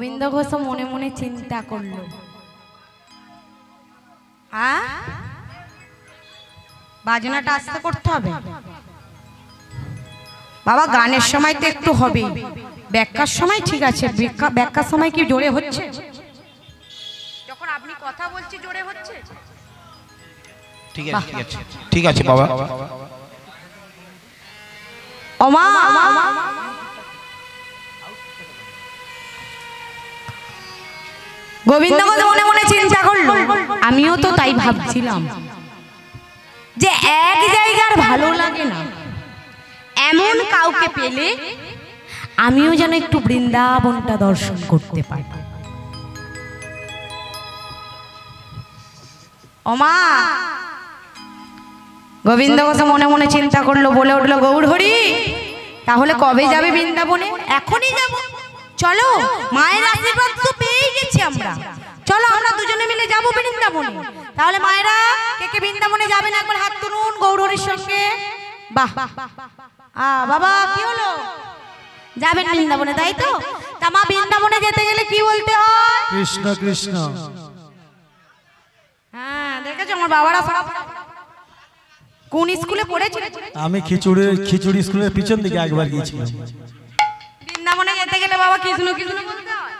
গোবিন্দ ঘোষ মনে মনে চিন্তা করলো, বাজনাটা আস্তে করতে হবে বাবা, গানের সময় তো একটু হবে, ব্যাখ্যার সময় ঠিক আছে, ব্যাখ্যার সময় কি জোরে হচ্ছে? যখন আপনি কথা বলছি জোরে হচ্ছে? ঠিক আছে ঠিক আছে ঠিক আছে বাবা। ওমা গোবিন্দ মনে মনে চিন্তা করলো, আমিও তো তাই ভাবছিলাম যে এক জায়গার ভালো লাগে না, এমন কাউকে পেলে আমিও যেন একটু বৃন্দাবনটা দর্শন করতে পারি। ওমা গোবিন্দ মনে মনে চিন্তা করলো, বলে উঠলো, গৌর হরি তাহলে কবে যাবে বৃন্দাবনে? এখনই যাব, চলো, মায়ের আশীর্বাদ তো পেয়ে গেছি আমরা, চলো আমরা দুজনে মিলে যাবো বৃন্দাবনে। তাহলে মায়েরা কে কে বৃন্দাবনে যাবেন একবার হাত তুলুন গৌর হরির সঙ্গে। বাহ বাবা, কি হলো? যাবেন বৃন্দাবনে, তাই তো? তা মা বৃন্দাবনে যেতে গেলে কি বলতে হয়? কৃষ্ণ কৃষ্ণ। হ্যাঁ দেখেছো আমার বাবারা কোন স্কুলে পড়েছিল? আমি খিচুড়ি স্কুলের পিছন দিকে একবার গিয়েছিলাম। বৃন্দাবনে যেতে গেলে বাবা কৃষ্ণ কৃষ্ণ বলতে হয়,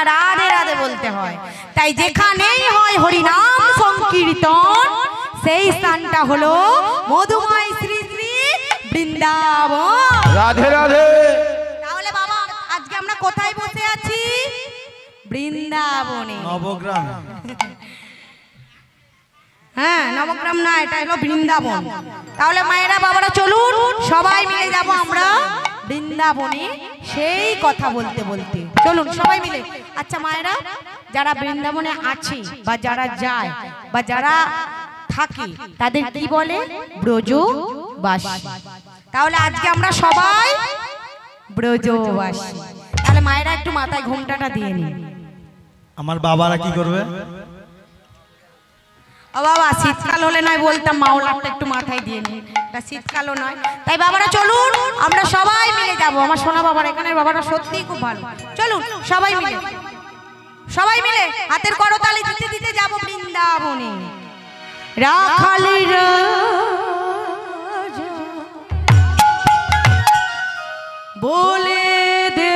রাধে রাধে বলতে হয়। তাই যেখানেই হয় হরিনাম সংকীর্তন, সেই স্থানটা হলো মধুময় শ্রী শ্রী বৃন্দাবন। রাধে রাধে। তাহলে বাবা আজকে আমরা কোথায় বসে আছি? বৃন্দাবনে, নবগ্রাম। হ্যাঁ নবগ্রাম না, এটা হলো বৃন্দাবন। তাহলে মায়েরা বাবারা চলুন সবাই মিলে যাব আমরা বৃন্দাবনে, সেই কথা বলতে বলতে চলুন সবাই মিলে। আচ্ছা মায়েরা, যারা বৃন্দাবনে আছে বা যারা যায় বা যারা থাকে তাদের কি বলে? ব্রজবাসী। তাহলে আজকে আমরা সবাই ব্রজবাসী। তাহলে মায়েরা একটু মাথায় ঘোমটাটা দিয়ে নিন। আমার বাবারা কি করবে? ও বাবা, শীতকাল হলে নয় বলতাম মাওলাটা একটু মাথায় দিয়ে নিন, এটা শীতকালও নয়। তাই বাবারা চলুন আমরা সবাই মিলে যাব। আমার সোনা বাবার, এখানের বাবারা সত্যিই খুব ভালো। চলুন সবাই মিলে, সবাই মিলে হাতের করতালি দিতে দিতে যাব বৃন্দাবনে। রাখালির বলে দে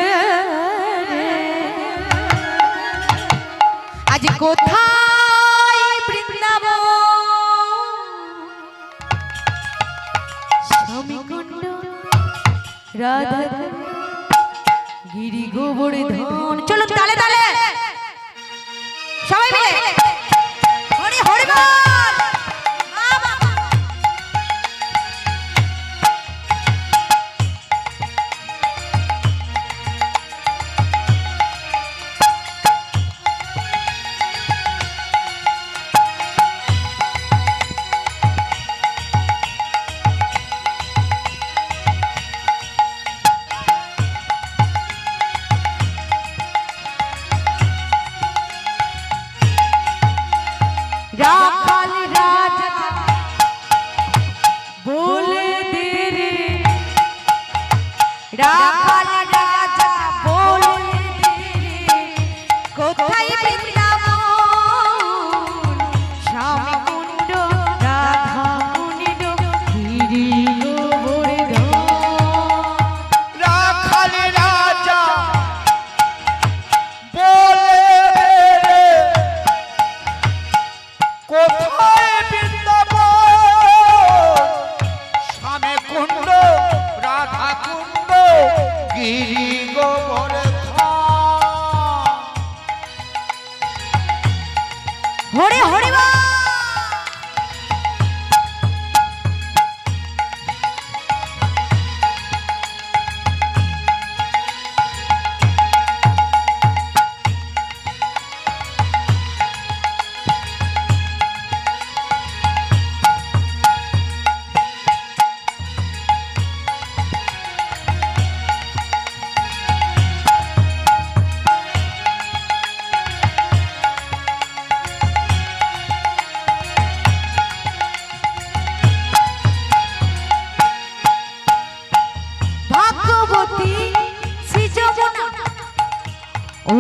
আজ কোথায় বৃন্দাবন, স্বামীকুণ্ড রাধা গিরি গোবর্ধন। চলো তালে তালে সবাই মিলে হরি হরি বল।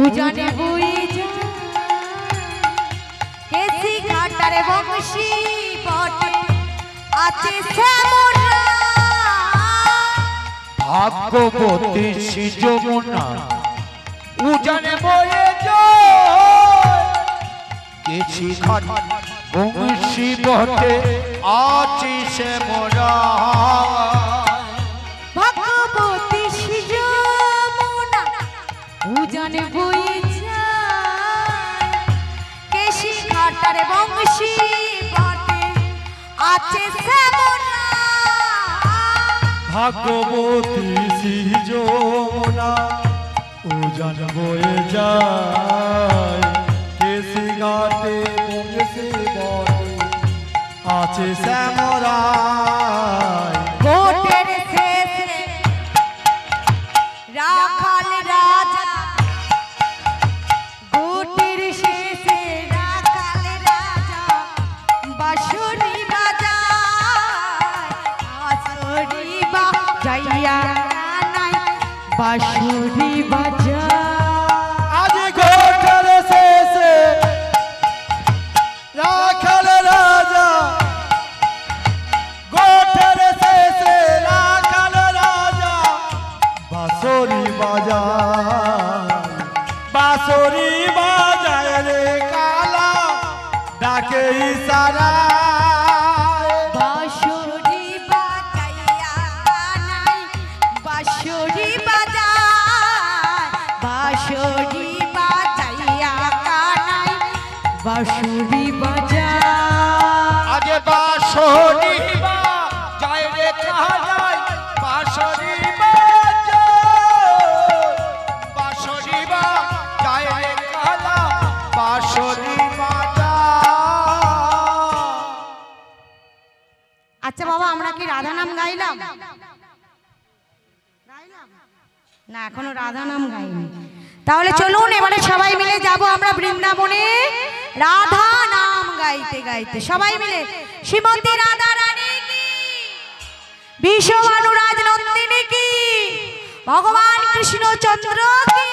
উজানে বই কেসি ঘাটারে বংশী বটে আছে শ্যামরা ভাগ্যবতী যমুনা উজানে বয়ে যায় কেছি ঘাট বংশী বটে আছে শ্যামরা ভাগ্যবতী যমুনা উজানে বই কেশি ঘাটারে বংশী বটে আছে শ্যামরা ভাগ্যবতী যমুনা উজান বয়ে যায় কেসি ঘাটে বংশী বটে আছে শ্যামরা ভোটের শেষে রাখাল রাজা ভোটের শেষে রাখাল রাজা বাঁশরি বাজায় বাঁশরি বাজাইয়া নাই বাঁশরি বাজায় আজ ঘোটের শেষে রাখাল রাজা ঘোটের শেষে রাখাল রাজা বাঁশরি বাজায় রে কালা ডাকে ইশারা বাঁশরি বাজাইয়া নাই বাঁশরি বাজায় বাঁশরি বাজাইয়া নাই বাঁশরি বাজায় আগে বাঁশরি বাজায় রে কালাই বাঁশরি বাঁশরি বাজায় রে কালা বাঁশরি আচ্ছা বাবা আমরা কি রাধা নাম গাইলাম না এখনো রাধা নাম গাইনি তাহলে চলুন এবারে সবাই মিলে যাব আমরা বৃন্দাবনে রাধা নাম গাইতে গাইতে সবাই মিলে শ্রীমতী রাধা রানী কি বিশ্বভানুরাজ নন্দিনী কি ভগবান কৃষ্ণচন্দ্র কি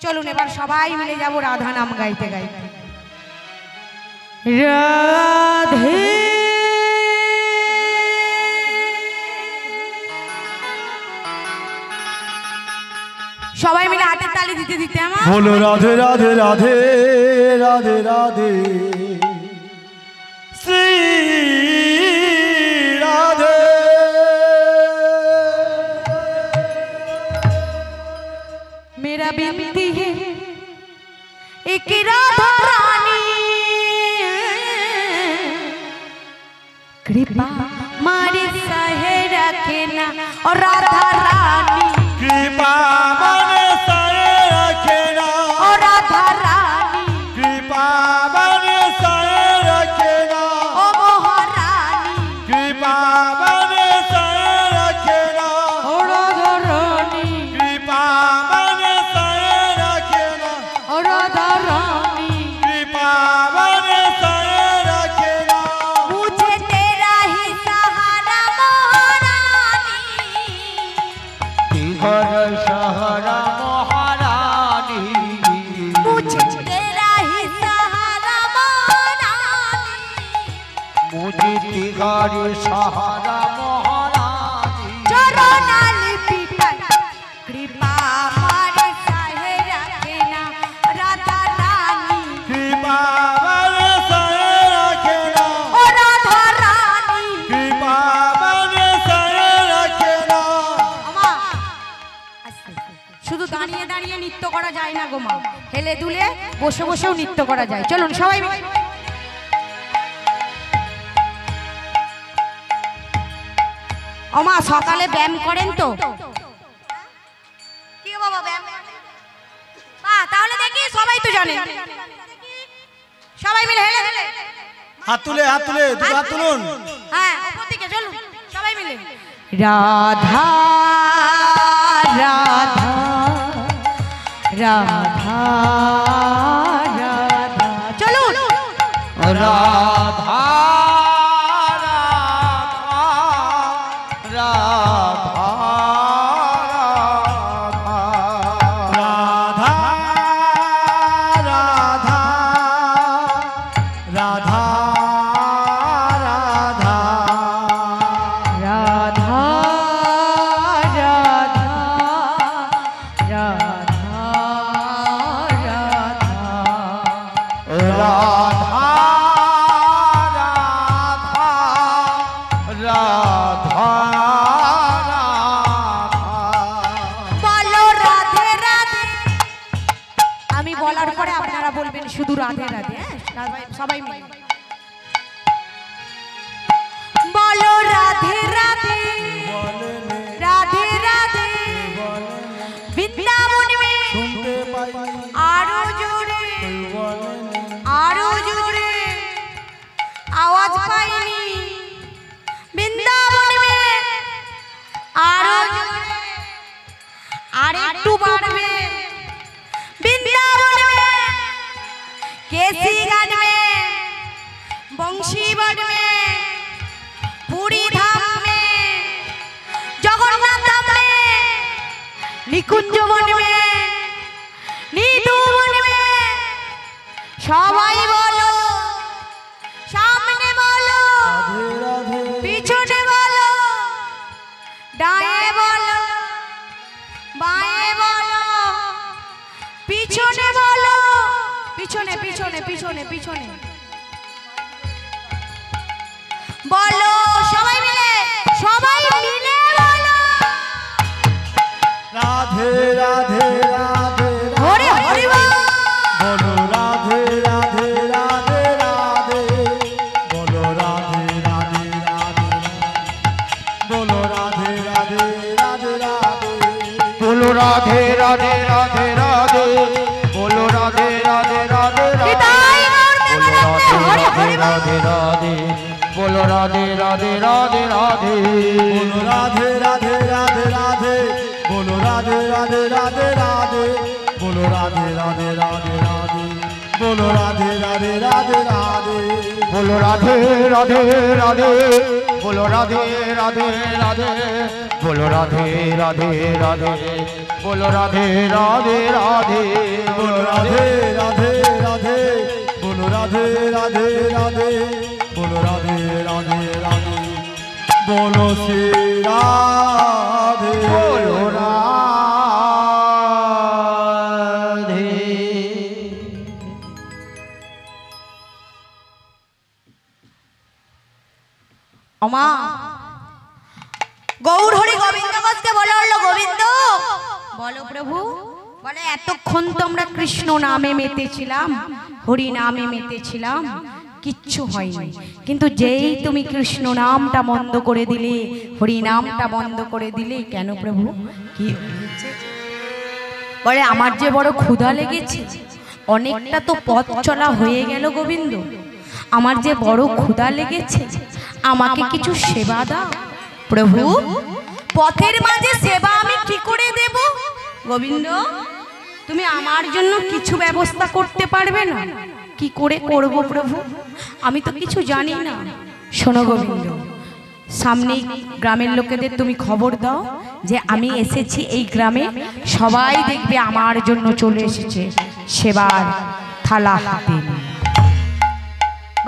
চলুন এবার সবাই মিলে যাব রাধা নাম গাইতে গাইতে রাধে সবাই মিলে হাতের তালি দিতে দিতে আমার বলো রাধে রাধে রাধে রাধে রাধে শ্রী রাধে मेरा बिनती है एक राधा रानी कृपा मारे सहे रखना और राधा रानी कृपा मन साए रखना और राधा रानी कृपा मन साए रखना ओ महारानी कृपा मन साए रखना और राधा रानी कृपा मन साए रखना और राधा रानी कृपा मन साए रखना मुझे तेरा ही सहारा महारानी घर सहारा महारानी मुझे तेरा ही सहारा महारानी मुझे घर सहारा महारानी चरणल पिटल कृपा मारे सहे रखना राधा रानी कृपा मन साए रखना ओ राधा रानी कृपा मन साए रखना আমা শুধু দাঁড়িয়ে দাঁড়িয়ে নৃত্য করা যায় না গো মা হেলে দুলে বসে বসেও নৃত্য করা যায় চলুন সবাই আমা সকালে ব্যায়াম করেন তো কি গো বাবা ব্যায়াম তাহলে দেখি সবাই তো জানে সবাই মিলে হেলে হেলে হাত তুলে দুটো হাত তুলুন হ্যাঁ উপর দিকে চলুন সবাই মিলে রাধা রাধা রাধা রাধা চলুন राधा राधा राधा রাধা রাধা রাধা রাধা রাধা রাধা রাধা রাধা বলো রাধে রাধে। আমি বলার পরে আপনারা বলবেন শুধু রাধে রাধে। সবাই মিলে বলো রাধে রাধে রাধে রাধে। বৃন্দাবন মে আরো জোরে আরো জোরে আওয়াজ পাইনি। বৃন্দাবন মে আরো জোরে আর একটু বাড়বে। বৃন্দাবন মে केसी गढ़ में बंशी बन में पूरी धाम में जगन्नाथ धाम में निकुंज वन में नीतू वन में सबाई बोलो सामने बोलो पीछे बोलो दाएं बोलो बाएं बोलो पीछे बोलो পিছনে পিছনে পিছনে পিছনে বলো সবাই মিলে বলো রাধে রাধে রাধে হরি হরি বলো রাধে রাধে রাধে রাধে বলো রাধে রাধে রাধে বলো রাধে রাধে রাধে রাধে बोलो राधे राधे राधे राधे बोलो राधे राधे राधे राधे राधे बोलो राधे राधे राधे राधे बोलो राधे राधे राधे राधे बोलो राधे राधे राधे राधे बोलो राधे राधे राधे राधे बोलो राधे राधे राधे राधे बोलो राधे राधे राधे बोलो राधे राधे राधे बोलो राधे राधे राधे बोलो राधे राधे राधे बोलो राधे राधे राधे बोलो राधे राधे राधे बोलो राधे राधे राधे बोलो श्री राधे बोलो राधे। অমা গৌর হরি গোবিন্দ কষ্টে বলো হলো গোবিন্দ বলো প্রভু বলে এতক্ষণ তো আমরা কৃষ্ণ নামে মেতেছিলাম হরি নামে মেতেছিলাম কিচ্ছু হয়নি কিন্তু যেই তুমি কৃষ্ণ নামটা বন্ধ করে দিলে হরি নামটা বন্ধ করে দিলে কেন প্রভু কি হয়েছে বলে আমার যে বড় ক্ষুধা লেগেছে অনেকটা তো পথ চলা হয়ে গেল গোবিন্দ আমার যে বড় ক্ষুধা লেগেছে আমাকে কিছু সেবা দাও প্রভু পথের মাঝে সেবা আমি কি করে দেব গোবিন্দ তুমি আমার জন্য কিছু ব্যবস্থা করতে পারবে না কি করে করব প্রভু আমি তো কিছু জানি না শোনো গোবিন্দ সামনে গ্রামের লোকেদের তুমি খবর দাও যে আমি এসেছি এই গ্রামে সবাই দেখবে আমার জন্য চলে এসেছে সেবার থালা হাতে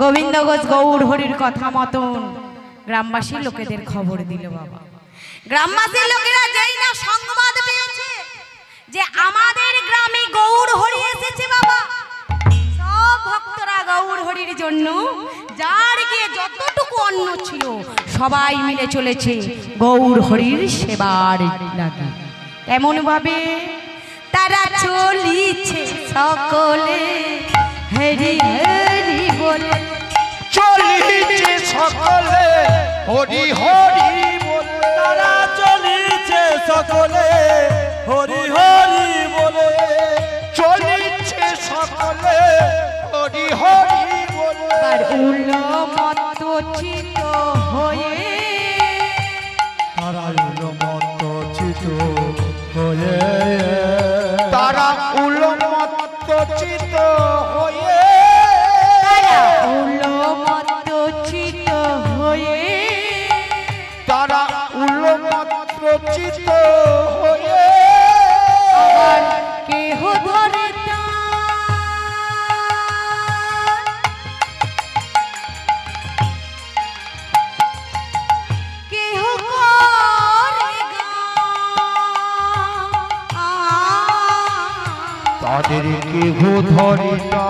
গোবিন্দ ঘোষ গৌর হরির কথা মতন গ্রামবাসী লোকেদের খবর দিল বাবা গ্রামবাসীর লোকেরা যেই না সংবাদ পেয়েছে যে আমাদের গ্রামে গৌর হরি এসেছে বাবা সব ভক্তরা গৌর হরির জন্য যার গিয়ে যতটুকু অন্ন ছিল সবাই মিলে চলেছে গৌর হরির সেবার লাগে এমন ভাবে তারা চলিছে সকলে হরি হরি বলে চলিছে সকলে হরি হরি বলে তারা চলিছে সকলে হরি হরি বলে চলিছে সকলে হরি হরি বলে আর উন্মত্ত চিত হয়ে তারা উন্মত্ত চিত হয়ে তারা উন্মত্ত চিত হয়ে উন্মত্ত চিত হয়ে তারা উন্মত্ত চিত হয়ে আবার কেহ ধরে তাদের কেহ ধরে না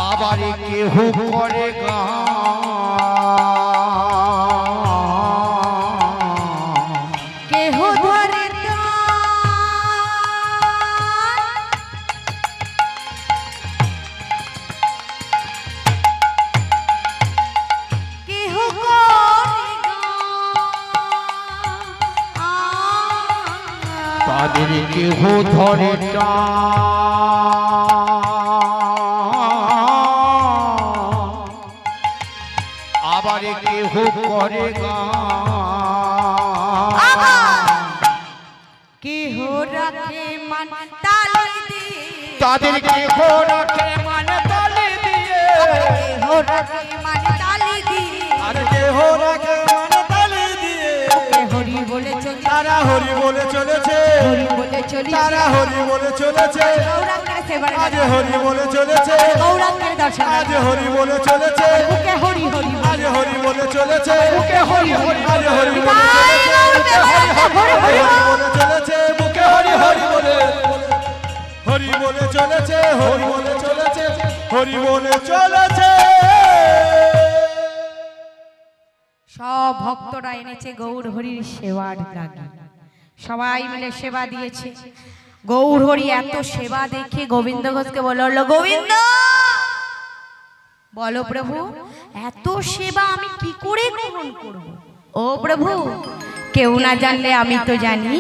আবার কেহ করে কেহ ধরে কেহ তাদের কেহ ধরে না আবার কেহ করে কেহ রাখে মান তালি দিয়ে তাদের কেহ রাখে মান তালি দিয়ে কেহ রাখে মান তালি দিয়ে আর কেহ রাখে মান তালি দিয়ে হরি বলে চলি তারা হরি বলে চলেছে হরি বলে চলি তারা হরি বলে চলেছে গৌরাঙ্গের সেবার আজ হরি বলে চলেছে গৌরাঙ্গের দর্শন আজ হরি বলে চলেছে বুকে হরি হরি আজ হরি বলে চলেছে বুকে হরি হরি আজ হরি বলে চলেছে বুকে হরি হরি বলে হরি বলে চলেছে হরি বলে চলেছে হরি বলে চলেছে সব ভক্তরা এনেছে গৌর হরির সেবার লাগি সবাই মিলে সেবা দিয়েছে গৌর হরি এত সেবা দেখে গোবিন্দ ঘোষকে বলল গোবিন্দ বলো প্রভু এত সেবা আমি কি করে গ্রহণ করব ও প্রভু কেউ না জানলে আমি তো জানি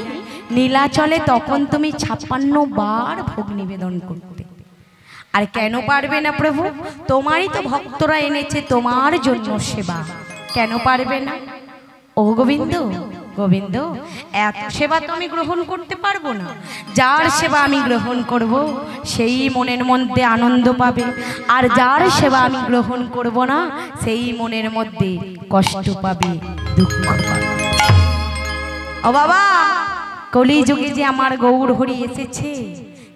নীলাচলে তখন তুমি 56 বার ভোগ নিবেদন করতে আর কেন পারবে না প্রভু তোমারই তো ভক্তরা এনেছে তোমার জন্য সেবা কেন পারবে না ও গোবিন্দ গোবিন্দ এত সেবা তো আমি গ্রহণ করতে পারবো না যার সেবা আমি গ্রহণ করব সেই মনের মধ্যে আনন্দ পাবে আর যার সেবা আমি গ্রহণ করব না সেই মনের মধ্যে কষ্ট পাবে দুঃখ পাবে ও বাবা কলিযুগে যে আমার গৌর হরি এসেছে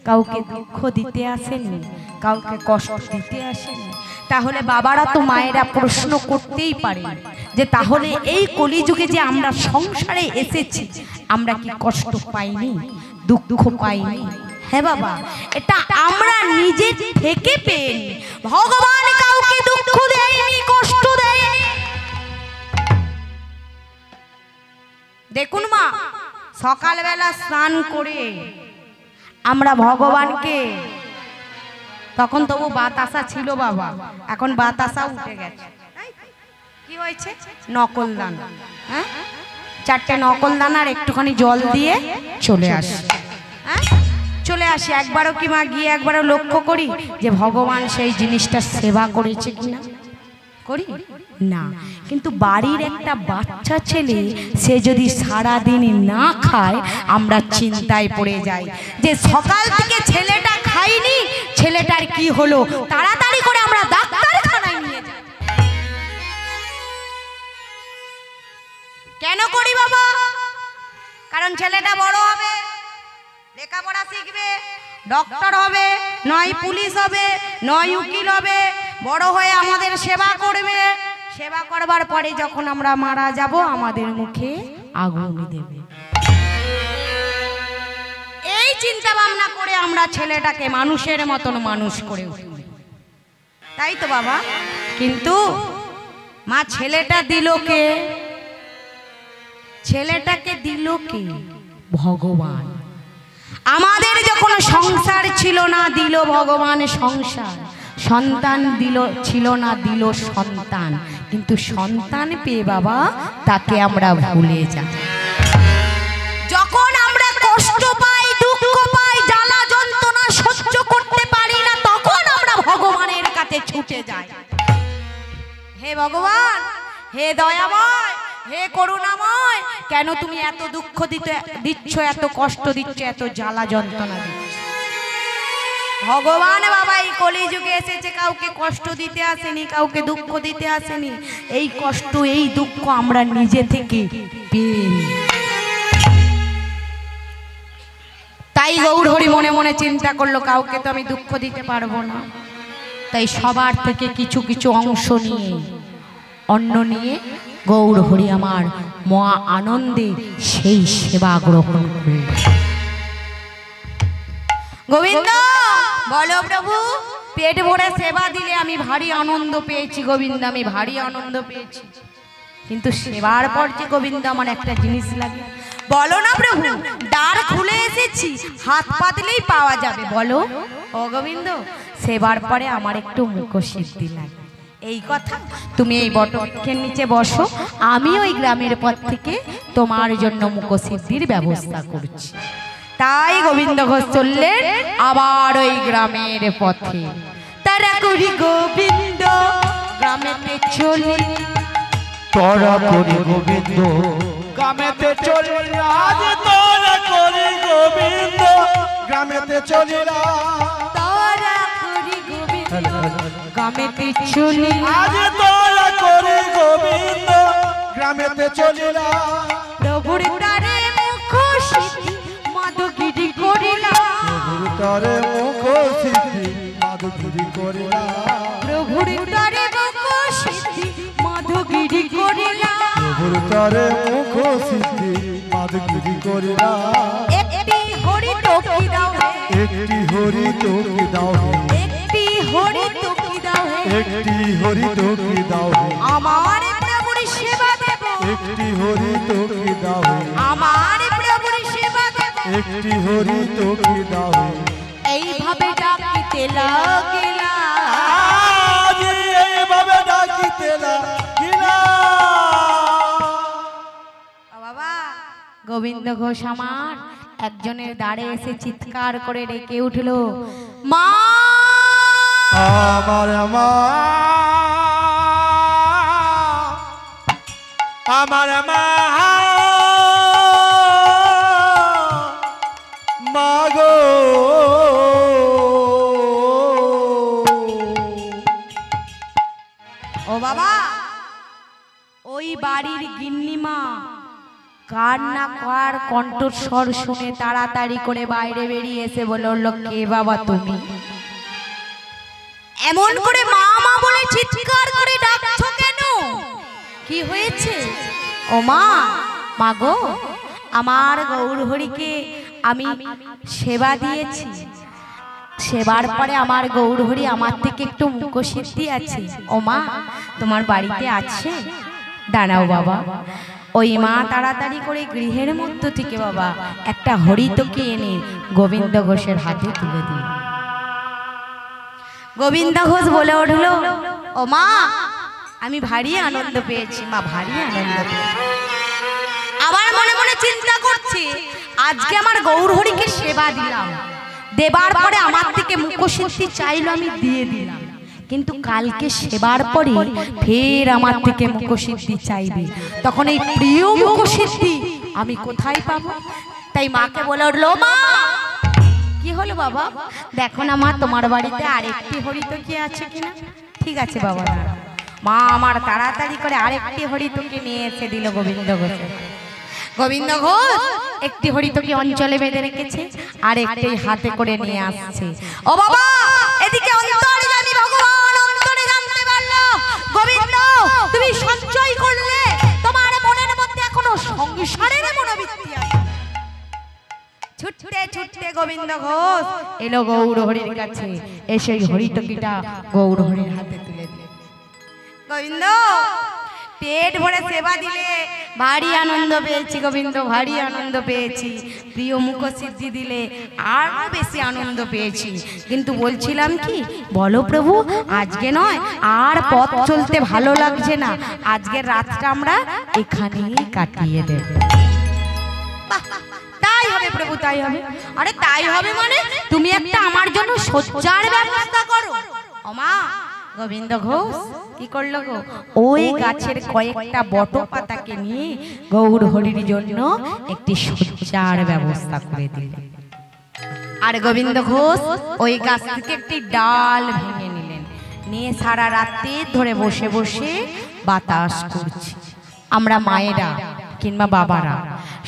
কাউকে দুঃখ দিতে আসেনি কাউকে কষ্ট দিতে আসেনি তাহলে বাবারা তো মায়েরা প্রশ্ন করতেই পারে যে তাহলে এই কলিযুগে যে আমরা সংসারে এসেছি আমরা কি কষ্ট পাইনি দুঃখ পাইনি হ্যাঁ বাবা এটা আমরা নিজে থেকে পেয়ে ভগবান কাউকে দুঃখ দেয়নি কষ্ট দেয়নি দেখুন মা সকালবেলা স্নান করে আমরা ভগবানকে তখন তবু বাতাসা ছিল বাবা এখন বাতাসা উঠে গেছে কি হয়েছে নকল দানা হ্যাঁ 4টে নকল দানার একটুখানি জল দিয়ে চলে আসে হ্যাঁ চলে আসি একবারও কি মা গিয়ে একবারও লক্ষ্য করি যে ভগবান সেই জিনিসটা সেবা করেছে কিনা করি না কিন্তু বাড়ির একটা বাচ্চা ছেলে সে যদি সারা দিন না খায় আমরা চিন্তায় পড়ে যাই যে সকাল থেকে ছেলেটা খায়নি ছেলেটার কি হলো তাড়াতাড়ি করে আমরা ডাক্তারখানায় নিয়ে যাই কেন করি বাবা কারণ ছেলেটা বড় হবে লেখাপড়া শিখবে ডক্টর হবে নয় পুলিশ হবে নয় উকিল হবে বড় হয়ে আমাদের সেবা করবে সেবা করবার পরে যখন আমরা মারা যাব আমাদের মুখে আগুন দেবে এই চিন্তা ভাবনা করে আমরা ছেলেটাকে মানুষের মতন মানুষ করে উঠি তাই তো বাবা কিন্তু মা ছেলেটা দিল কে ছেলেটাকে দিল কে ভগবান আমাদের যখন সংসার ছিল না দিল ভগবান সংসার সন্তান দিল ছিল না দিল সন্তান কিন্তু সন্তান পেয়ে বাবা তাকে আমরা ভুলে যাই যখন আমরা কষ্ট পাই দুঃখ পাই জ্বালা যন্ত্রণা সহ্য করতে পারি না তখন আমরা ভগবানের কাছে ছুটে যাই হে ভগবান হে দয়াময় হে করুণাময় কেন তুমি এত দুঃখ দিচ্ছ এত কষ্ট দিচ্ছ এত জ্বালা যন্ত্রণা দিচ্ছ ভগবান বাবা এই কলিযুগে এসেছে কাউকে কষ্ট দিতে আসেনি কাউকে দুঃখ দিতে আসেনি এই কষ্ট এই দুঃখ আমরা নিজে থেকে পেয়ে তাই গৌর হরি মনে মনে চিন্তা করলো কাউকে তো আমি দুঃখ দিতে পারবো না তাই সবার থেকে কিছু কিছু অংশ নিয়ে অন্ন নিয়ে গৌর হরি আমার মহা আনন্দে সেই সেবা গ্রহণ করে। গোবিন্দ বলো প্রভু, পেট ভরে সেবা দিলে আমি ভারী আনন্দ পেয়েছি গোবিন্দ, আমি ভারী আনন্দ পেয়েছি, কিন্তু সেবার পর যে গোবিন্দ আমার একটা জিনিস লাগে। বলো না প্রভু, দ্বার খুলে এসেছি, হাত পাতলেই পাওয়া যাবে, বলো। ও গোবিন্দ, সেবার পরে আমার একটু মুখসিদ্ধি লাগে। এই কথা, তুমি এই বটবৃক্ষের নিচে বসো, আমি ওই গ্রামের পথ থেকে তোমার জন্য মুখসিদ্ধির ব্যবস্থা করছি। তাই গোবিন্দ ঘোষ চললেন আবার ওই গ্রামের পথে। তারা করি গোবিন্দ গ্রামেতে চলি, তোরা করি গোবিন্দ গ্রামেতে চলি, আজ তোরা করি গোবিন্দ গ্রামেতে চলিলা, তারা করি গোবিন্দ গ্রামেতে চলি, আজ তোরা করি গোবিন্দ গ্রামেতে চলিলা, প্রভুর দ্বারে মুখসিদ্ধি মাধুগিরি করিলা, প্রভুর তরে মুখ সিদ্ধি মাধুগিরি করিলা, প্রভুর দ্বারে মুখসিদ্ধি মাধুগিরি করিলা, প্রভুর তরে মুখ সিদ্ধি মাধুগিরি করিলা, একটি হরি টকি দাও হে, একটি হরি তোকে দাও হে, একটি হরি টকি দাও হে, একটি হরি তোকে দাও হে, আমার প্রভুর সেবা দেব, একটি হরি তোকে দাও হে, আমার প্রভুর সেবা দেব, একটি হরি তোকে দাও হে, এইভাবে ডাকিতে লাগিলা, আজ এইভাবে ডাকিতে লাগিলা। বাবা গোবিন্দ ঘোষ আমার একজনের দ্বারে এসে চিৎকার করে ডেকে উঠলো, মা আমার মা, আমার মা, মাগো ও বাবা, ওই বাড়ির গিন্নিমা কান্না কার কণ্ঠস্বর শুনে তাড়াতাড়ি করে বাইরে বেরিয়ে এসে বলল, কে বাবা তুমি? এমন করে মা মা বলে চিৎকার করে ডাকছো কেন? কি হয়েছে? ও মা, মাগো, আমার গৌরহরিকে আমি সেবা দিয়েছি, সেবার পরে আমার গৌরহরি আমার থেকে একটু মুখসিদ্ধি আছে। ও মা, তোমার বাড়িতে আছে? দাঁড়াও বাবা। ওই মা তাড়াতাড়ি করে গৃহের মধ্য থেকে বাবা একটা হরিতকে এনে গোবিন্দ ঘোষের হাতে তুলে দিল। গোবিন্দ ঘোষ বলে উঠল, ও মা, আমি ভারী আনন্দ পেয়েছি, মা ভারী আনন্দ পেয়েছি। আবার মনে মনে চিন্তা করছে, আজকে আমার গৌরহরিকে সেবা দিলাম, দেবার পরে আমার থেকে মুখসিদ্ধি চাইলো, আমি দিয়ে দিলাম, কিন্তু কালকে সেবার পরে ফের আমার থেকে মুখসিদ্ধি চাইবে, তখন এই প্রিয় মুখসিদ্ধি আমি কোথায় পাবো? তাই মাকে বলে উঠলো, মা কি হলো বাবা? দেখো না মা, তোমার বাড়িতে আরেকটি হরিতকি আছে কিনা? ঠিক আছে বাবা। মা আমার তাড়াতাড়ি করে আরেকটি হরিতকি নিয়ে এসে দিল গোবিন্দ ঘোষের। গোবিন্দ ঘোষ একটি হরিতকি অঞ্চলে বেঁধে রেখেছে, আর একটি হাতে করে নিয়ে আসছে। ও বাবা, এদিকে অন্তরে জানি ভগবান অন্তরে জানতে পারলো, গোবিন্দ তুমি সঞ্চয় করলে, তোমার মনের মধ্যে এখনো সংসারের মনোবৃত্তি আছে। ছুটতে ছুটতে গোবিন্দ ঘোষ এলো গৌরহরির কাছে, এসে হরিতকিটা গৌরহরির হাতে তুলে দিল। গোবিন্দ, পেট ভরে সেবা দিলে, ভারী আনন্দ পেয়েছি গোবিন্দ, ভারী আনন্দ পেয়েছি। প্রিয় মুখসিদ্ধি দিলে আরো বেশি আনন্দ পেয়েছি, কিন্তু বলছিলাম কি, বলো প্রভু, আজকে নয় আর পথ চলতে ভালো লাগছে না, আজকের রাতটা আমরা এখানেই কাটিয়ে দেব। তাই হবে প্রভু, তাই হবে। আরে তাই হবে মানে তুমি একটা আমার জন্য শয্যার ব্যবস্থা করো। ও মা, গোবিন্দ ঘোষ কি করলো গো, ওই গাছের কয়েকটা বট পাতাকে নিয়ে গৌরহরির জন্য একটি শয্যার ব্যবস্থা করে দিলেন। আর গোবিন্দ ঘোষ ওই গাছ থেকে একটি ডাল ভেঙে নিলেন, নিয়ে সারা রাত্রি ধরে বসে বসে বাতাস করছে। আমরা মায়েরা কিংবা বাবারা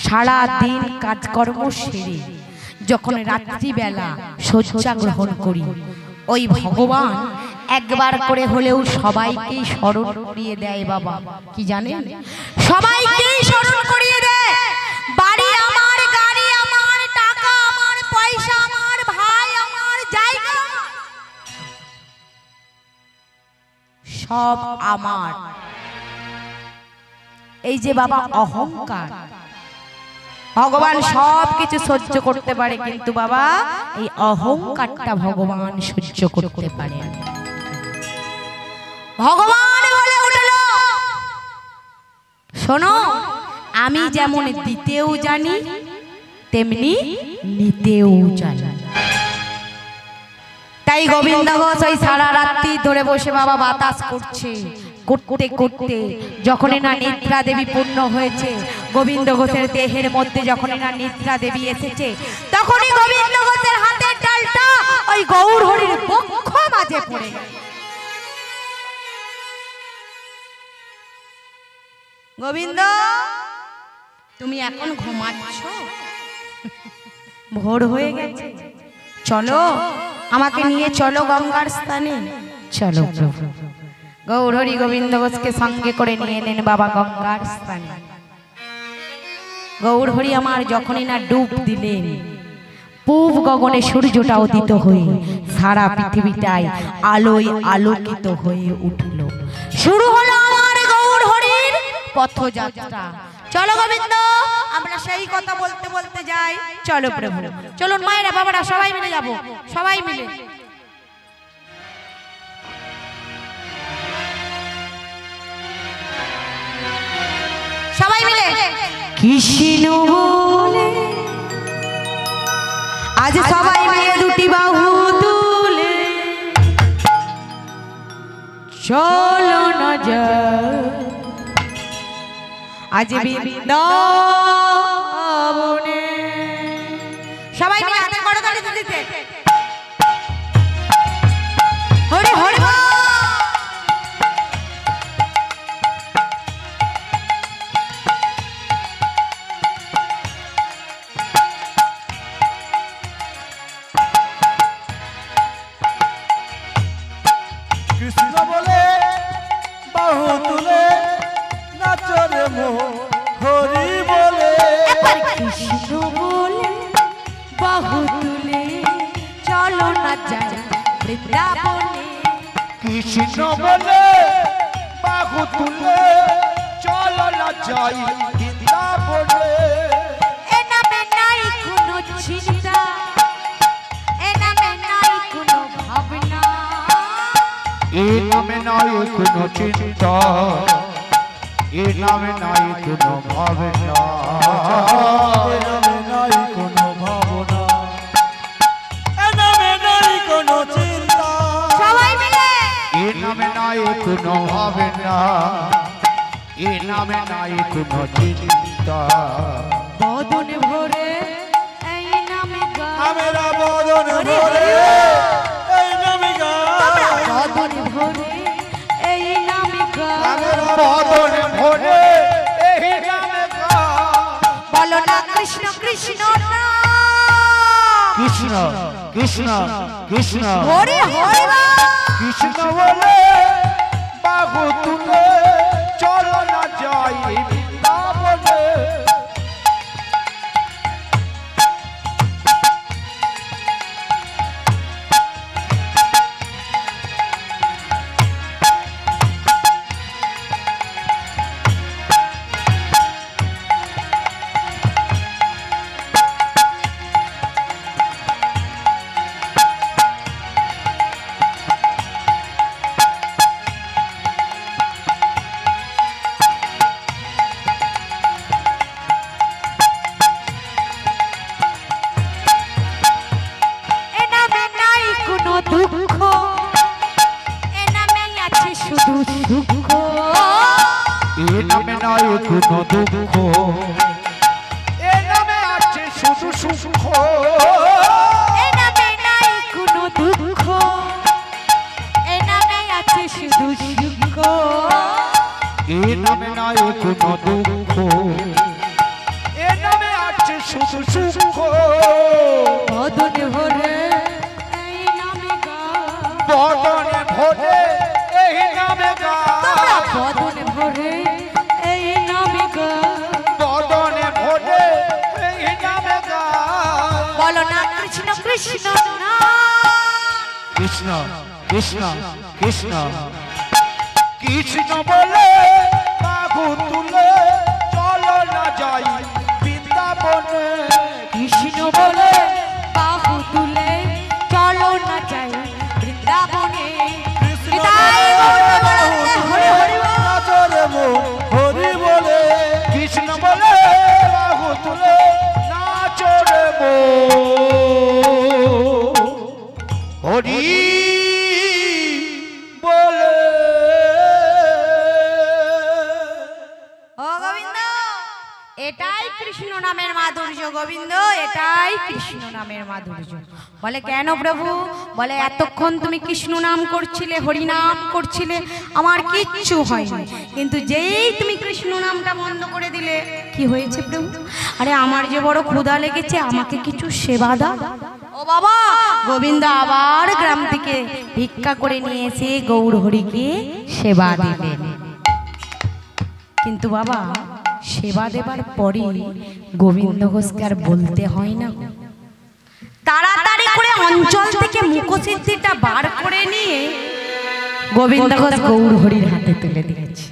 সারা দিন কাজকর্ম সেরে যখন রাত্রিবেলা শয্যা গ্রহণ করি, ওই ভগবান একবার করে হলেও সবাইকেই স্মরণ করিয়ে দেয় বাবা। কি জানেন, সবাইকেই স্মরণ করিয়ে দেয়। বাড়ি আমার, গাড়ি আমার, টাকা আমার, পয়সা আমার, ভাই আমার, জায়গা সব আমার। এই যে বাবা অহংকার, ভগবান সব কিছু সহ্য করতে পারে, কিন্তু বাবা এই অহংকারটা ভগবান সহ্য করতে পারে না। ভগবান বলে উঠল, শোনো, আমি যেমন দিতেও জানি তেমনি নিতেও জানি। তাই গোবিন্দ ঘোষ ওই সারা রাত্রি ধরে বসে বাবা বাতাস করছে। করতে করতে যখনই না নিদ্রা দেবী পূর্ণ হয়েছে, গোবিন্দ ঘোষের দেহের মধ্যে যখনই না নিদ্রা দেবী এসেছে, তখনই গোবিন্দ ঘোষের হাতের ডালটা ওই গৌর হরির বক্ষ মাঝে পড়ে গেল। গোবিন্দ, তুমি এখন ঘুমাচ্ছ? ভোর হয়ে গেছে, চলো আমাকে নিয়ে চলো গঙ্গার স্থানে। চলো প্রভু। গৌর হরি গোবিন্দ ঘোষকে সঙ্গে করে নিয়ে এলেন বাবা গঙ্গার স্থানে। গৌর হরি আমার যখনই না ডুব দিলেন, পূব গগনে সূর্যটা উদিত হয়ে সারা পৃথিবীটাই আলোয় আলোকিত হয়ে উঠল। শুরু হলো আমার গৌর হরির পথযাত্রা। চলো গোবিন্দ, আমরা সেই কথা বলতে বলতে যাই। চলো প্রভু, চলুন মায়েরা বাবারা সবাই মিলে যাব, সবাই মিলে। সবাই মিলে কৃষ্ণ বলে আজ সবাই মিলে দুটি বাহু তুলে চলো না যায় আজ বৃন্দাবনে। সবাই মিলে হাতে করতালি দিতে, হরি হরি বল। কৃষ্ণ বলে বাহু তুলে নাচরে মোহ, হরি বলে কৃষ্ণ বলে বাহু তুলে চলো না যায় বৃন্দাবনে। কৃষ্ণ বলে বাহু তুলে চলো না যাই বৃন্দাবনে। এ নামে নাই কোনো চিন্তা, এ নামে নাই কোনো ভাবনা, এ নামে নাই কোনো চিন্তা, এ নামে নাই কোনো ভাবনা, এ নামে নাই কোনো ভাবনা, এ নামে নাই কোনো চিন্তা। সবাই মিলে এ নামে নাই কোনো ভাবনা, এ নামে নাই কোনো চিন্তা। বদন ভরে এই নামে গান, আমরা বদন ভরে এই নামে গান, বদন ভরে এই নামে গান, বদন ভরে এই নামে গান। বলো না কৃষ্ণ কৃষ্ণ নাম। কৃষ্ণ কৃষ্ণ কৃষ্ণ হরি হরি বল। কৃষ্ণ বলে বাহু তুলে চলো না যাই বৃন্দাবনে। এ নামে নাই কোনো দুঃখ, এ নামে আছে শুধু সুখ, এ নামে নাই কোনো দুঃখ, এ নামে আছে শুধু সুখ। এ নামে নাই কোনো দুঃখ, এ নামে আছে শুধু সুখ, এ নামে নাই কোনো দুঃখ, এ নামে আছে শুধু সুখ। বদন ভরে এই নামে গান, বদনে ভোরে এই নামে তোমরা গায় বদনে ভরে এই নামে গায়। বদনে ভোরে এই নামে গায় বলো না কৃষ্ণ কৃষ্ণ না। কৃষ্ণ কৃষ্ণ কৃষ্ণ কৃষ্ণ বলে বাহু তুলে চলো না যাই বৃন্দাবনে কৃষ্ণ বলে বাহু তুলে চলো না যাই বৃন্দাবনে। বিদায় করতে বেড়াতে হরি হরি বল। নাচরে মন হরি বলে কৃষ্ণ বলে বাহু তুলে নাচো রে মো হরি বলে। ও গোবিন্দ, এটাই কৃষ্ণ নামের মাধুর্য। গোবিন্দ, এটাই কৃষ্ণ নামের মাধুর্য। বলে কেন প্রভু? বলে এতক্ষণ তুমি কৃষ্ণ নাম করছিলে, হরি নাম করছিলে, আমার কিচ্ছু হয়নি, কিন্তু যেই তুমি কৃষ্ণ নামটা বন্ধ করে দিলে কি হয়েছে প্রভু? আরে আমার যে বড় ক্ষুধা লেগেছে, আমাকে কিছু সেবা দাও। ও বাবা, গোবিন্দ আবার গ্রাম থেকে ভিক্ষা করে নিয়ে এসে গৌর হরিকে সেবা দিলেন। কিন্তু বাবা, সেবা দেবার পরে গোবিন্দ ঘোষকে আর বলতে হয় না, তাড়াতাড়ি করে অঞ্চল থেকে মুখসিদ্ধিটা বার করে নিয়ে গোবিন্দ ঘোষ গৌর হরির হাতে তুলে দিয়েছে।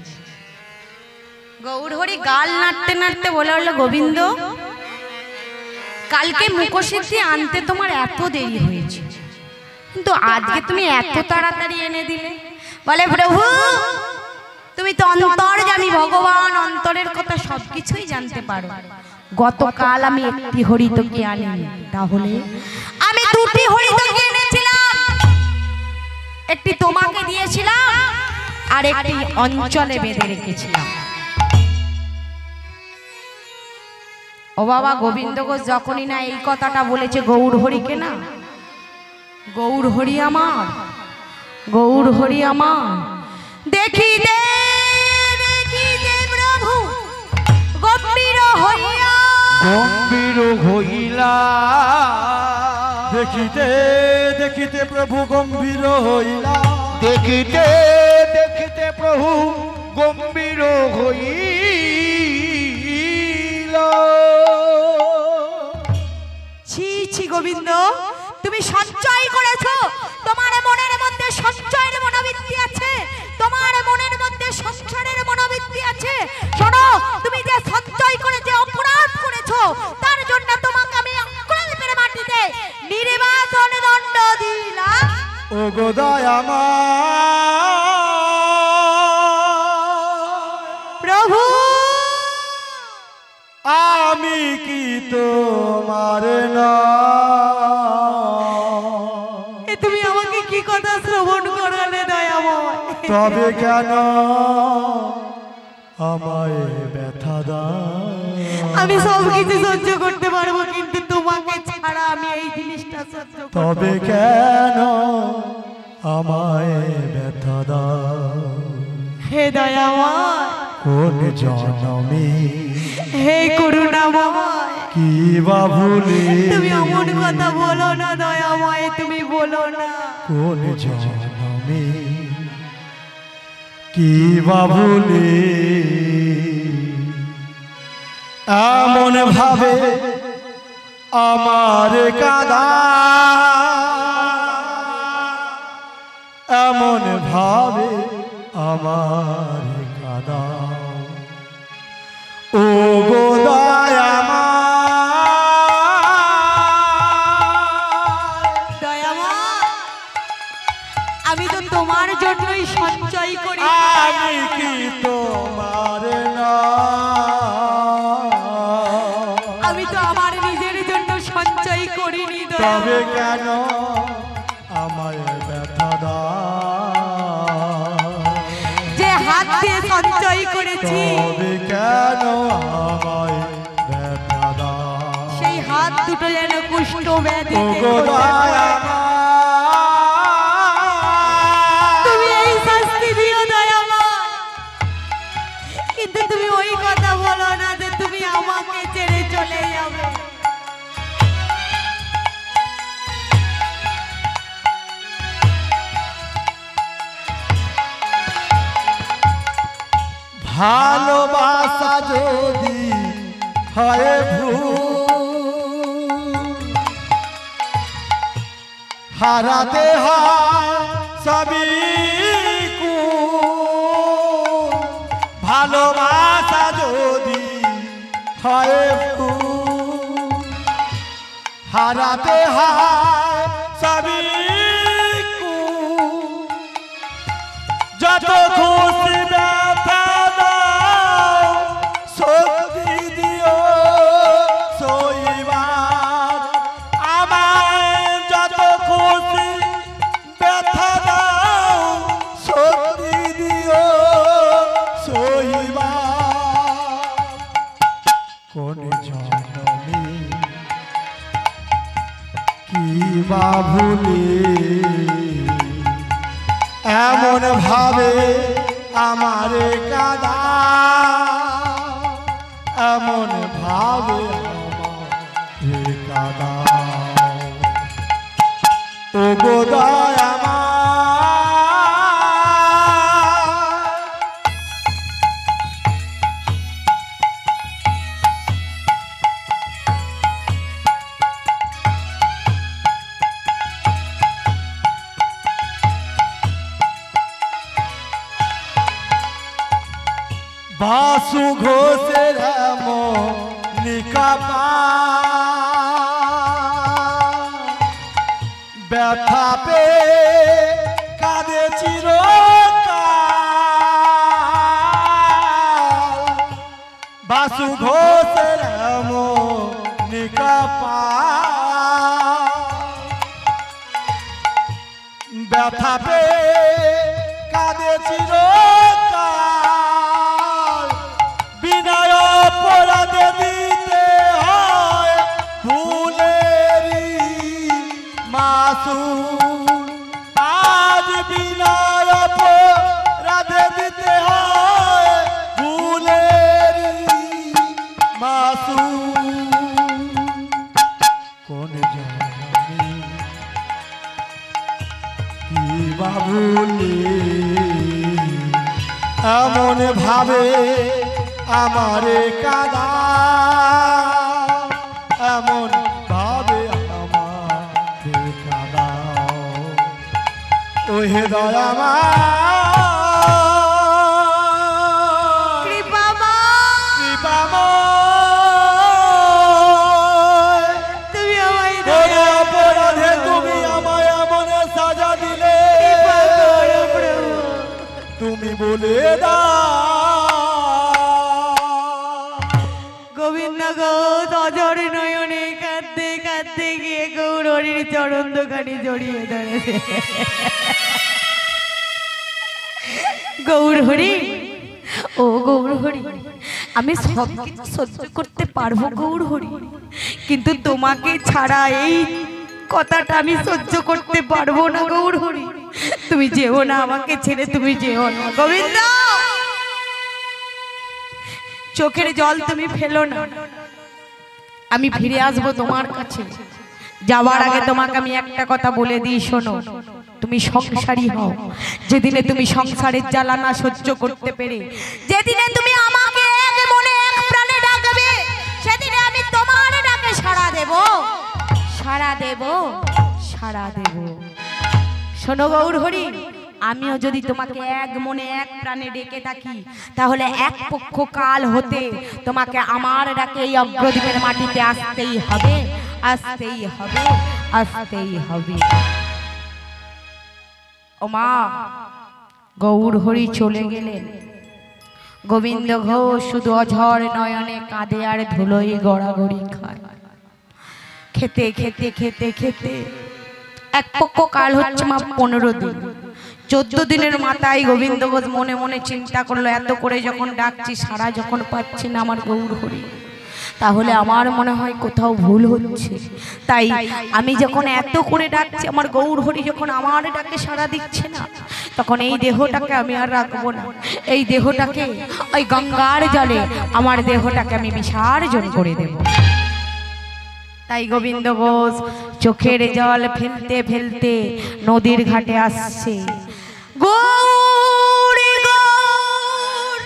গৌর হরি গাল নাড়তে নাড়তে বলে হলো, গোবিন্দ, কালকে মুখসিদ্ধি আনতে তোমার এত দেরি হয়েছে, কিন্তু আজকে তুমি এত তাড়াতাড়ি এনে দিলে। বলে প্রভু, তুমি তো অন্তর্যামী ভগবান, অন্তরের কথা সবকিছুই জানতে পারো। গতকাল আমি একটি হরিতকে আনিনি, তাহলে আমি দুটি হরিতকে এনেছিলাম। একটি তোমাকে দিয়েছিলাম আর একটি অঞ্চলে বেঁধে রেখেছিলাম। ও বাবা, গোবিন্দ ঘোষ যখনই না এই কথাটা বলেছে গৌর হরিকে, না গৌর হরি আমার, গৌর হরি আমার, দেখি দে প্রভু গম্ভীর হইয়া, গম্ভীর হইলা দেখিতে দেখিতে প্রভু গম্ভীর হইলা দেখিতে দেখিতে প্রভু গম্ভীর হইলা। ছি ছি গোবিন্দ, তুমি সঞ্চয় করেছো, তোমার মনের মধ্যে সঞ্চয়ের মনোবৃত্তি আছে, তোমার মনের মধ্যে সংসারের মনোবৃত্তি আছে। শোনো, তুমি যে সঞ্চয় করে যে অপরাধ করেছো, তার জন্য তোমাকে আমি অক্রাল মেরে মাটিতে নির্বাসন দণ্ড দিলাম। ও গো দয়াময় প্রভু, আমি কি তোমার না? তুমি আমাকে কি কথা শ্রবণ করালে দয়াময়? তবে কেন আমায় ব্যথা দাও? আমি সব কিছু সহ্য করতে পারবো, কিন্তু তোমাকে ছাড়া আমি এই জিনিসটা সহ্য করতে পারবো তবে না। কেন আমায় ব্যথা দাও? হে দয়াময়, কোন জনমে হে করুণাময়, কি বা ভুলে তুমি এমন কথা বলো না দয়াময়, তুমি বলো না। কোন জনমে কি বা ভুলে এমন ভাবে আমার কাদা, এমন ভাবে আমার কাদা। ও গো দয়াময়, আমি তো তোমার জন্যই সঞ্চয় করি। আমি কি তোমার না? আমি তো আমার নিজের জন্য সঞ্চয় করিনি তবে দয়াময়। কেন আমায় ব্যথা দাও? যে হাত দিয়ে সঞ্চয় করেছি, তবে কেন আমায় ব্যথা দাও? সেই হাত দুটো যেন কুষ্ঠ ও ব্যাধিতে গো তুমি এই শাস্তি দিও দয়াময়, কিন্তু তুমি ওই কথা বলো না যে তুমি আমাকে ছেড়ে চলে যাবে। ভালোবাসা যদি হয় ভুল, হারাতে হয় সবই কুল। ভালোবাসা যদি হয় ভুল, হারাতে হয় সবই কুল। যত খুশি ব্যথা দাও শক্তি দিও সইবার আমায়। যত খুশি ব্যথা দাও শক্তি দিও সইবার। কোন জনমে কি বা ভুলে এমন ভাবে আমারে কাদা, এমন ভাবে আমারে কাদা। ও গো দয়াময়, বাসু ঘোষের নিকাপা ব্যথা পে কাঁদে চিরকাল। বাসু ঘোষের নিকাপা ব্যথা পে কাঁদে চিরকাল। বিনয় অপরাধে দিতে হয় ভুলেরই মাসুল। আজ বিনয় অপরাধে দিতে হয় ভুলেরই মাসুল। কোন জনমে কি বা ভুলে এমন ভাবে আমারে কাদা, এমন ভাবে আমারে কাদা। ওহে দয়াময়, কৃপাময়, তুমি আমায় কোন অপরাধে তুমি আমায় এমন সাজা দিলে? তুমি বলে গোবিন্দ গৌত অজর নয়নে কাঁদতে কাঁদতে গিয়ে গৌর হরির চরণ দোকানে জড়িয়ে ধরেছে। গৌর হরি, ও গৌর হরি, আমি সব কিছু সহ্য করতে পারবো গৌর হরি, কিন্তু তোমাকে ছাড়া এই কথাটা আমি সহ্য করতে পারবো না গৌর হরি। তুমি যেও না, আমাকে ছেড়ে তুমি যেও না গোবিন্দ। চোখের জল তুমি ফেলো না, আমি ফিরে আসবো তোমার কাছে। যাওয়ার আগে তোমাকে আমি একটা কথা বলে দিই, শোনো। তুমি সংসারী হও, যেদিনে তুমি সংসারের জ্বালা না সহ্য করতে পেরে যেদিনে তুমি আমাকে এক মনে এক প্রাণে ডাকবে, সেদিনে আমি তোমার ডাকে সাড়া দেব, সাড়া দেব, সাড়া দেব। শোনো গৌর হরি, আমিও যদি তোমাকে এক মনে এক প্রাণে ডেকে থাকি, তাহলে এক পক্ষ কাল হতে তোমাকে আমার ডাকে এই অগ্রদ্বীপের মাটিতে আসতেই হবে, আসতেই হবে, আসতেই হবে। ও মা, গৌর হরি চলে গেলেন। গোবিন্দ ঘোষ শুধু অঝর নয়নে কাঁদে আর ধুলোই গড়াগড়ি খায়। খেতে খেতে খেতে খেতে এক পক্ষ কাল হচ্ছে মা 15 দিন। 14 দিনের মাথায় গোবিন্দ ঘোষ মনে মনে চিন্তা করলো, এত করে যখন ডাকছি, সারা যখন পাচ্ছি না আমার গৌর হরি, তাহলে আমার মনে হয় কোথাও ভুল হচ্ছে। তাই আমি যখন এত করে ডাকছি, আমার গৌর হরি যখন আমার ডাকে সাড়া দিচ্ছে না, তখন এই দেহটাকে আমি আর রাখবো না। এই দেহটাকে ওই গঙ্গার জলে আমার দেহটাকে আমি বিসর্জন করে দেব। তাই গোবিন্দ ঘোষ চোখের জল ফেলতে ফেলতে নদীর ঘাটে আসছে। গৌর গৌর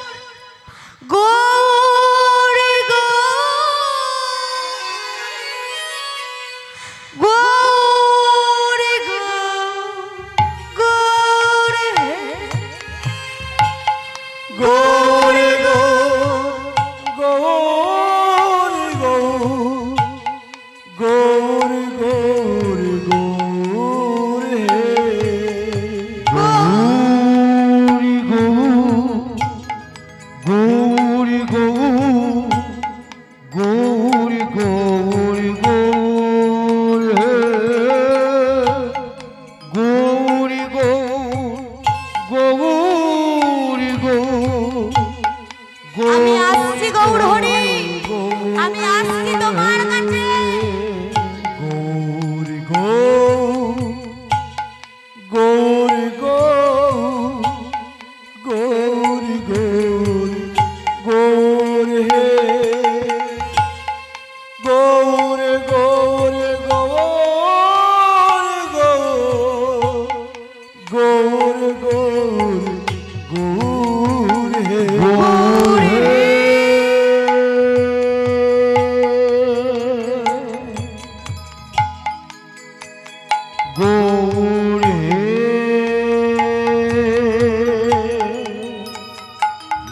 গৌর হে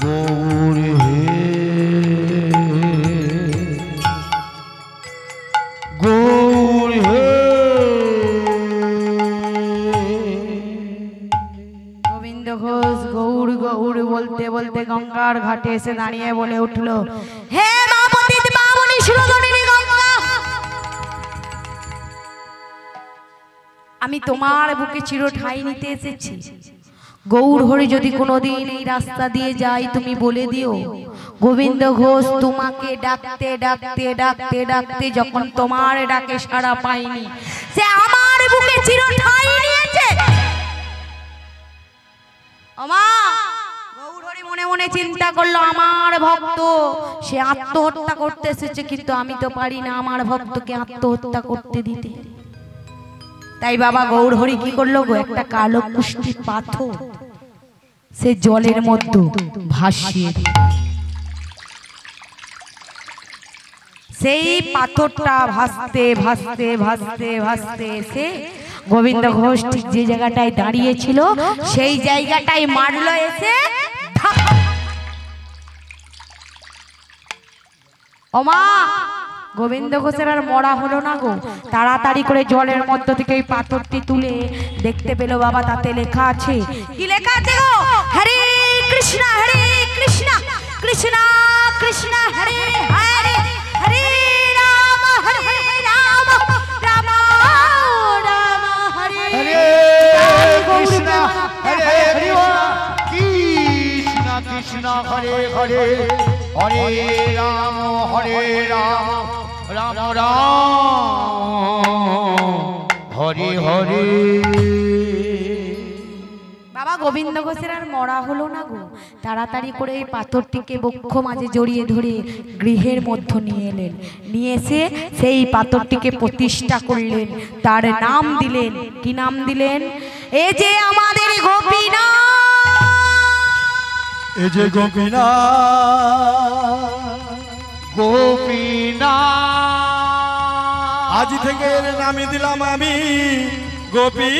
গৌর হে গৌর হে। গোবিন্দ ঘোষ গৌর গৌর বলতে বলতে গঙ্গার ঘাটে এসে দাঁড়িয়ে বলে উঠলো, হে মা পতিত পাবনী সুরগণিনী গঙ্গা, আমি তোমার বুকে চির ঠাঁই নিতে এসেছি। গৌর হরি যদি কোনোদিন এই রাস্তা দিয়ে যাই তুমি বলে দিও, গোবিন্দ ঘোষ তোমাকে ডাকতে ডাকতে ডাকতে ডাকতে যখন তোমার ডাকে সাড়া পাইনি, সে আমার বুকে চির ঠাঁই নিয়েছে। ওমা গৌর হরি মনে মনে চিন্তা করলো, আমার ভক্ত সে আত্মহত্যা করতে এসেছে, কিন্তু আমি তো পারি না আমার ভক্তকে আত্মহত্যা করতে দিতে। তাই বাবা গৌর হরি কি করলো গো, একটা কালো কুষ্টি পাথর সে জলের মধ্যে ভাসিয়ে, সেই পাথরটা ভাসতে ভাসতে ভাসতে ভাসতে এসে গোবিন্দ ঘোষ ঠিক যে জায়গাটায় দাঁড়িয়েছিল সেই জায়গাটায় মারলো এসে। ওমা গোবিন্দ ঘোষের আর মরা হলো না গো, তাড়াতাড়ি করে জলের মধ্য থেকে এই পাথরটি তুলে দেখতে পেল বাবা, তাতে লেখা আছে। কি লেখা আছে গো? হরে কৃষ্ণ কৃষ্ণ কৃষ্ণ হরে হরে, হরে রাম রাম রাম হরে হরে কৃষ্ণ হরে কৃষ্ণ কৃষ্ণ হরে হরে, হরে রাম রাম রাম হরে হরে। বাবা গোবিন্দ ঘোষের আর মরা হলো না গো, তাড়াতাড়ি করে এই পাথরটিকে বক্ষ মাঝে জড়িয়ে ধরে গৃহের মধ্যে নিয়ে এলেন, নিয়ে এসে সেই পাথরটিকে প্রতিষ্ঠা করলেন, তার নাম দিলেন। কি নাম দিলেন? এ যে আমাদের গোপীনা, এ যে গোপীনা গোপীনা, আজ থেকে এর নামই দিলাম আমি গোপী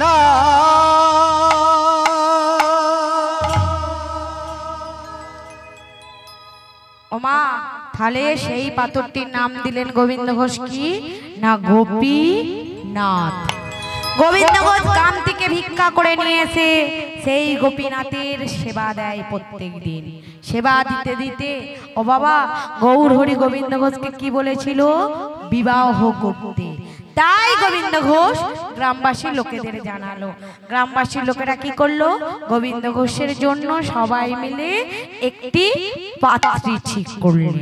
না। ওমা তাহলে সেই পাথরটির নাম দিলেন গোবিন্দ ঘোষ কি না, গোপীনাথ। গোবিন্দ ঘোষ গ্রাম থেকে ভিক্ষা করে নিয়ে এসে সেই গোপীনাথের সেবা দেয় প্রত্যেক দিন। সেবা দিতে দিতে ও বাবা গৌর হরি গোবিন্দ ঘোষকে কি বলেছিল, বিবাহ করতে। তাই গোবিন্দ ঘোষ গ্রামবাসীর লোকেদের জানালো। গ্রামবাসীর লোকেরা কি করলো, গোবিন্দ ঘোষের জন্য সবাই মিলে একটি পাত্রী ঠিক করলেন।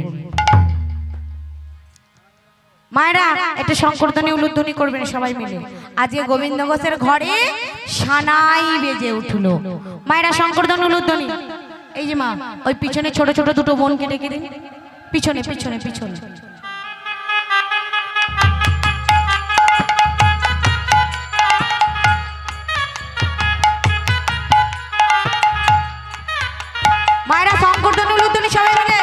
মায়েরা একটু সংকীর্তনী উলুধ্বনি করবেন সবাই মিলে। আজকে গোবিন্দ ঘোষের ঘরে সানাই বেজে উঠলো। মায়েরা সংকীর্তনী উলুধ্বনি। এই যে মা ওই পিছনে ছোট ছোট দুটো বোনকে ডেকে দিন, পিছনে পিছনে পিছনে। মায়েরা সংকীর্তনী উলুধ্বনি সবাই মিলে।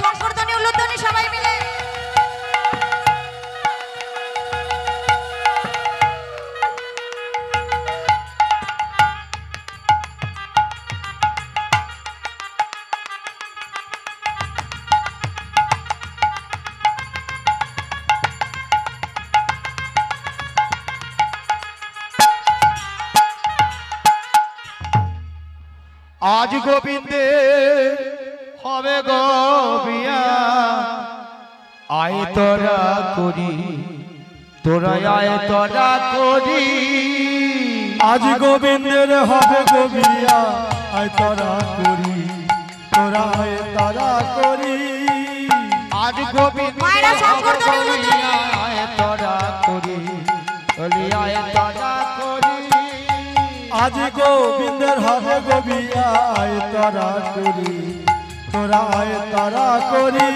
সংকীর্তনী উলুধ্বনি সবাই মিলে। আজ গোবিন্দে হবে গো বিয়া আয় তোরা করি তোরা আয় তোরা করি আজ গোবিন্দের হবে গোবিয়া আয় তারা করি তোরা আয় তারা করি আজ গোবিন্দে মায়েরা শঙ্কর ধরে হবে উলুধ্বনি। গো বিয়া, আয় তোরা করি বলি আয় তোরা করি আজ গোবিন্দের হবে গোবিয়া আয় তারা করি তোরা আয় তারা করি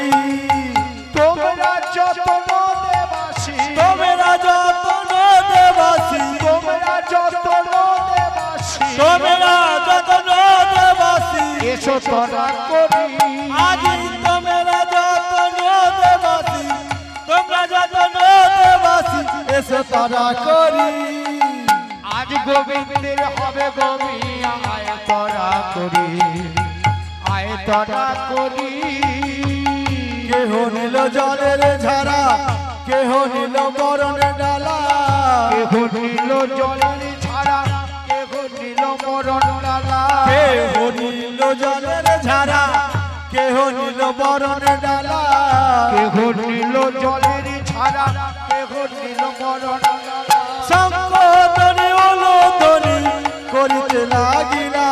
তোমরা যতন দেবাসী তোমরা যতন দেবাসী তোমরা যতন দেবাসী তোমরা যতন দেবাসী এসো তোরা করি আজ তোমরা যতন দেবাসী তোমরা যতন দেবাসী এসো তারা করি আজ গোবিন্দের হবে গোবিয়া আয় তোরা করি আয় তোরা করি কেহ নিল জলের ঝাড়া কেহ নিল বরণের ডালা কেহ নিল জলের ছাড়া কেহ নিল মরণ ডালা কেহ নিল জলের ঝাড়া কেহ নিল বরণের ডালা কেহ নিল জলের ছাড়া কেহ নিল মরণ ডালা সংকোধনী উলুধ্বনি করিতে লাগিলা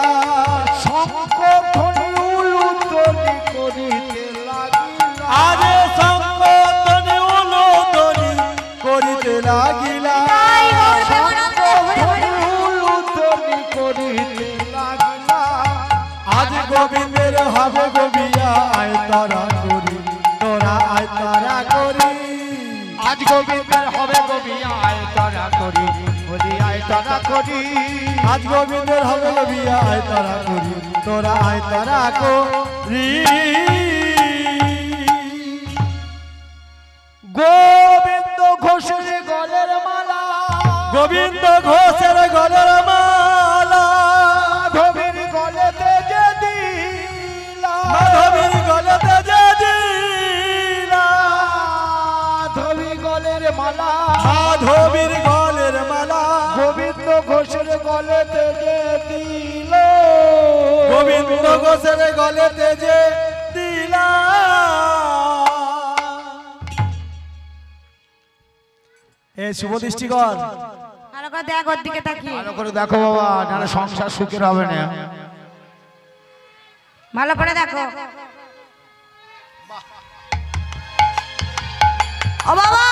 শঙ্খ ধ্বনি উলুধ্বনি করিতে লাগিলা আরে সংকোধনী উলুধ্বনি করিতে লাগিলা তাই গৌর প্রেমানন্দ হরি হরি। উলুধ্বনি করিতে লাগিলা আজ গোবিন্দের হবে গোবিয়া আয় তারা করি তোরা আয় তারা করি আজ গোবিন্দের হবে গোবিয়া আয় তারা করি বলি আয় তারা করি আজ গোবিন্দের হবে গোবিয়া আয় তারা করি তোরা আয় তারা করি গোবিন্দ ঘোষের গলের মালা গোবিন্দ ঘোষের গলের মালা মাধবীর গলেতে যে দিলা মাধবীর গলেতে যে দিলা মাধবী গলের মালা মাধবীর গলের মালা গোবিন্দ ঘোষের গলেতে যে দিল গোবিন্দ ঘোষের গলেতে যে দিলা এ শুভ দৃষ্টিকর ভালো করে দেখ ওর দিকে তাকিয়ে ভালো করে দেখো বাবা নাহলে সংসার সুখের হবে না ভালো করে দেখো ও বাবা